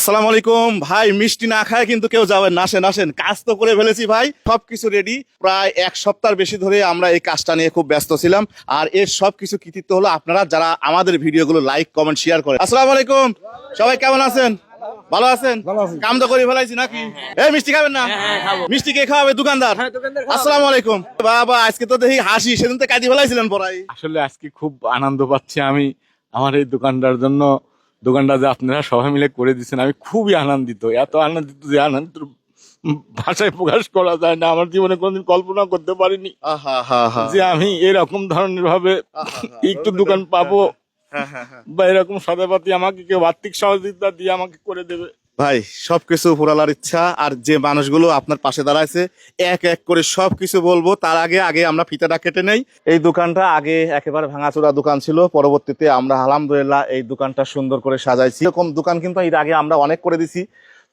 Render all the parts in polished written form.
আসসালামু আলাইকুম ভাই, মিষ্টি না খায় কিন্তু কেউ যাবেন না। আসেন আসেন, কাজ তো করে ফেলেছি ভাই, সবকিছু রেডি। প্রায় এক সপ্তাহ বেশি ধরে আমরা এই কাজটা নিয়ে খুব ব্যস্ত ছিলাম, আর এর সবকিছু কৃতিত্ব হলো আপনারা যারা আমাদের ভিডিওগুলো লাইক কমেন্ট শেয়ার করে। আসসালামু আলাইকুম, সবাই কেমন আছেন? ভালো আছেন? কাম তো করে ফেলাইছি নাকি? এই মিষ্টি খাবেন না? মিষ্টি কে খাওয়াবে? দোকানদার। আসসালামু আলাইকুম। বাবা আজকে তো দেখি হাসি, সেদিন তো কাটি ফেলাইছিলেন পড়াই। আসলে আজকে খুব আনন্দ পাচ্ছি আমি আমার এই দোকানটার জন্য। দোকানটা যে আপনারা সবাই মিলে করে দিচ্ছেন, আমি খুবই আনন্দিত। এত আনন্দিত যে আনন্দ ভাষায় প্রকাশ করা যায় না। আমার জীবনে কোনোদিন কল্পনা করতে পারিনি যে আমি এরকম ধরনের ভাবে একটু দোকান পাবো বা এরকম সদাপাতি আমাকে কেউ আর্থিক সহযোগিতা দিয়ে আমাকে করে দেবে। ভাই সবকিছু ফুরালার ইচ্ছা, আর যে মানুষগুলো আপনার পাশে দাঁড়াইছে এক এক করে সবকিছু বলবো। তার আগে আগে আমরা ফিতাটা কেটে নেই। এই দোকানটা আগে একেবারে ভাঙাচোরা দোকান ছিল, পরবর্তীতে আমরা আলহামদুলিল্লাহ এই দোকানটা সুন্দর করে সাজাইছি। এরকম দোকান কিন্তু এর আগে আমরা অনেক করে দিছি,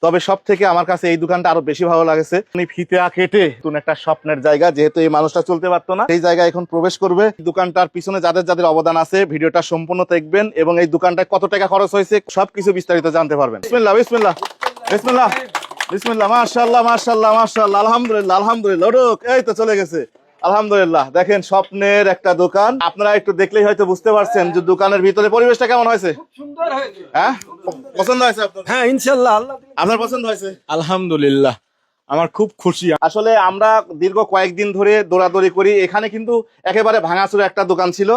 তবে সব থেকে আমার কাছে এই দোকানটা আরো বেশি ভালো লাগেছে। ফিতা কেটে নতুন একটা স্বপ্নের জায়গা, যেহেতু এই মানুষটা চলতে পারতো না, এই জায়গায় এখন প্রবেশ করবে। দোকানটার পিছনে যাদের যাদের অবদান আছে ভিডিওটা সম্পূর্ণ দেখবেন, এবং এই দোকানটায় কত টাকা খরচ হয়েছে সবকিছু বিস্তারিত জানতে পারবেন। বিসমিল্লাহ বিসমিল্লাহ বিসমিল্লাহ বিসমিল্লাহ। মাশাআল্লাহ মাশাআল্লাহ মাশাআল্লাহ, আলহামদুলিল্লাহ আলহামদুলিল্লাহ। ওরক এই তো চলে গেছে, আলহামদুলিল্লাহ। দেখেন স্বপ্নের একটা দোকান, আপনারা একটু দেখলেই হয়তো বুঝতে পারছেন যে দোকানের ভিতরে পরিবেশটা কেমন হয়েছে। সুন্দর হয়েছে। হ্যাঁ, পছন্দ হয়েছে আপনার? হ্যাঁ ইনশাআল্লাহ, আপনার পছন্দ হয়েছে? আলহামদুলিল্লাহ, আমার খুব খুশি। আসলে আমরা দীর্ঘ কয়েকদিন ধরে দৌড়াদৌড়ি করি। এখানে কিন্তু একেবারে ভাঙাচোরা একটা দোকান ছিল,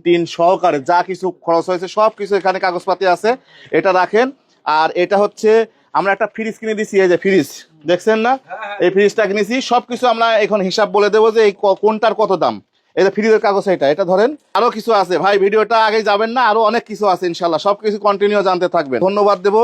টিন সহকারে যা কিছু খরচ হয়েছে সবকিছু এখানে কাগজপাতি আছে, এটা রাখেন। আর এটা হচ্ছে আমরা একটা ফ্রিজ কিনে দিছি, এই যে ফ্রিজ দেখছেন না, এই ফ্রিজটা কিনেছি। সবকিছু আমরা এখন হিসাব বলে দেবো যে এই কোনটার কত দাম। এটা ফ্রিজের কাগজ, এটা ধরেন। আরো কিছু আছে ভাই, ভিডিওটা আগে যাবেন না, আরো অনেক কিছু আছে ইনশাল্লাহ, সবকিছু কন্টিনিউ জানতে থাকবেন। ধন্যবাদ দেব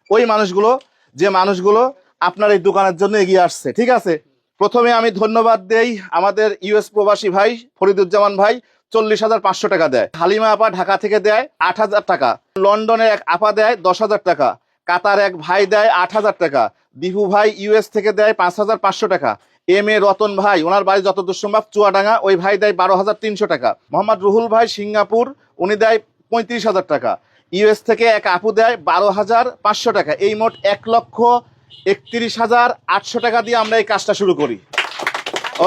ওই মানুষগুলো যে মানুষগুলো আপনার এই দোকানের জন্য এগিয়ে আসছে, ঠিক আছে। প্রথমে আমি ধন্যবাদ দেই আমাদের ইউএস প্রবাসী ভাই ফরিদুজ্জামান ভাই, 40,500 টাকা দেয়। হালিমা আপা ঢাকা থেকে দেয় 8,000 টাকা। লন্ডনের এক আপা দেয় 10,000 টাকা। কাতার এক ভাই দেয় 8,000 টাকা। দিহু ভাই ইউএস থেকে দেয় 5,500 টাকা। এম এ রতন ভাই, ওনার বাড়ি যতদূর সম্ভব চুয়াডাঙ্গা, ওই ভাই দেয় 12,300 টাকা। মোহাম্মদ রুহুল ভাই সিঙ্গাপুর, উনি দেয় 35,000 টাকা। ইউএস থেকে এক আপু দেয় 12,500 টাকা। এই মোট 1,31,800 টাকা দিয়ে আমরা এই কাজটা শুরু করি।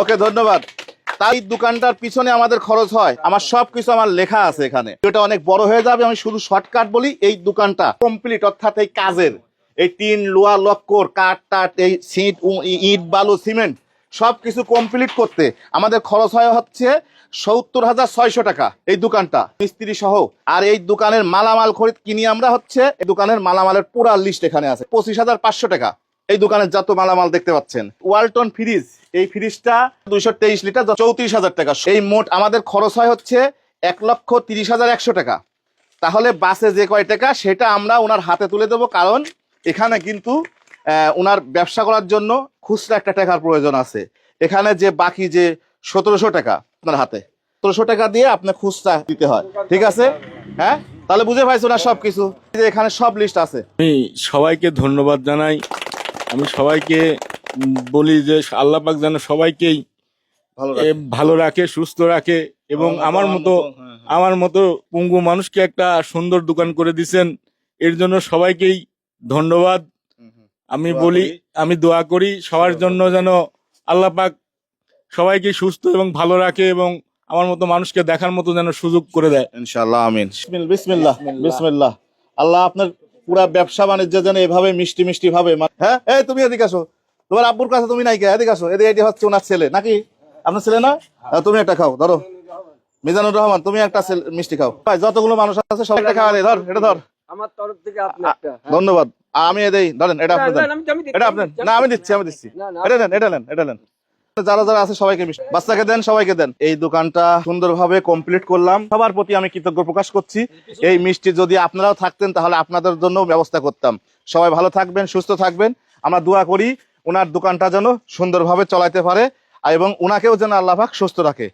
ওকে, ধন্যবাদ। তাই দোকানটার পিছনে আমাদের খরচ হয়, আমার সবকিছু আমার লেখা আছে এখানে। এটা অনেক বড় হয়ে যাবে, আমি শুধু শর্টকাট বলি। এই দোকানটা কমপ্লিট, অর্থাৎ এই কাজের এই টিন লোহা লক্কর কাঠ টাট এই সিট ইট বালু সিমেন্ট সবকিছু কমপ্লিট করতে আমাদের খরচ হয় হচ্ছে 70,600 টাকা এই দোকানটা মিস্ত্রি সহ। আর এই দোকানের মালামাল খরিদ কিনি আমরা হচ্ছে, এই দোকানের মালামালের পুরা লিস্ট এখানে আছে। 25,500 টাকা এই দোকানের যত মালামাল দেখতে পাচ্ছেন। ওয়ালটন ফ্রিজ, এই ফ্রিজটা 223 লিটার 34,000 টাকা। এই মোট আমাদের খরচ হয় হচ্ছে 1,30,100 টাকা। তাহলে বাসে যে কয় টাকা সেটা আমরা ওনার হাতে তুলে দেবো, কারণ এখানে কিন্তু ওনার ব্যবসা করার জন্য খুচরা একটা টাকার প্রয়োজন আছে। এখানে যে বাকি যে 1700 টাকা আপনার হাতে, 1700 টাকা দিয়ে আপনি খুচরা দিতে হয়, ঠিক আছে? হ্যাঁ, তাহলে বুঝে পাইছো না সবকিছু? এখানে সব লিস্ট আছে। আমি সবাইকে ধন্যবাদ জানাই। আমি সবাইকে বলি যে আল্লাহ পাক যেন সবাইকেই ভালো রাখে, সুস্থ রাখে, এবং আমার মতো পঙ্গু মানুষকে একটা সুন্দর দোকান করে দিছেন, এর জন্য সবাইকেই ধন্যবাদ। আমি বলি, আমি দোয়া করি সবার জন্য যেন আল্লাহ পাক সবাইকে সুস্থ এবং ভালো রাখে, এবং আমার মতো মানুষকে দেখার মতো যেন সুযোগ করে দেয়। ইনশাআল্লাহ, আমিন। বিসমিল্লাহ বিসমিল্লাহ। আল্লাহ আপনার পুরা ব্যবসা বাণিজ্য যেন এভাবে মিষ্টি মিষ্টি ভাবে। হ্যাঁ, এই তুমি এদিকে আসো, তোমার আব্বুর কাছে তুমি নাই কে? এদিকে আসো, এদিকে হচ্ছে ওনার ছেলে নাকি? আপনার ছেলে না? তুমি একটা খাও, ধরো। মিজানুর রহমান, তুমি একটা মিষ্টি খাও। ভাই যতগুলো মানুষ আছে সব একটা খাওয়া, ধর এটা ধর আমার তরফ থেকে আপনি একটা। ধন্যবাদ। আমি দেই, ধরেন এটা আপনি দেন। এটা আপনার না, আমি দিচ্ছি এটা নেন, এটা নেন। যারা যারা আছে সবাইকে বাচ্চাকে দেন, সবাইকে দেন। এই দোকানটা সুন্দরভাবে কমপ্লিট করলাম, সবার প্রতি আমি কৃতজ্ঞ প্রকাশ করছি। এই মিষ্টি যদি আপনারাও থাকতেন তাহলে আপনাদের জন্য ব্যবস্থা করতাম। সবাই ভালো থাকবেন, সুস্থ থাকবেন। আমরা দোয়া করি ওনার দোকানটা যেন সুন্দরভাবে চলাইতে পারে, এবং ওনাকেও যেন আল্লাহ পাক সুস্থ রাখে।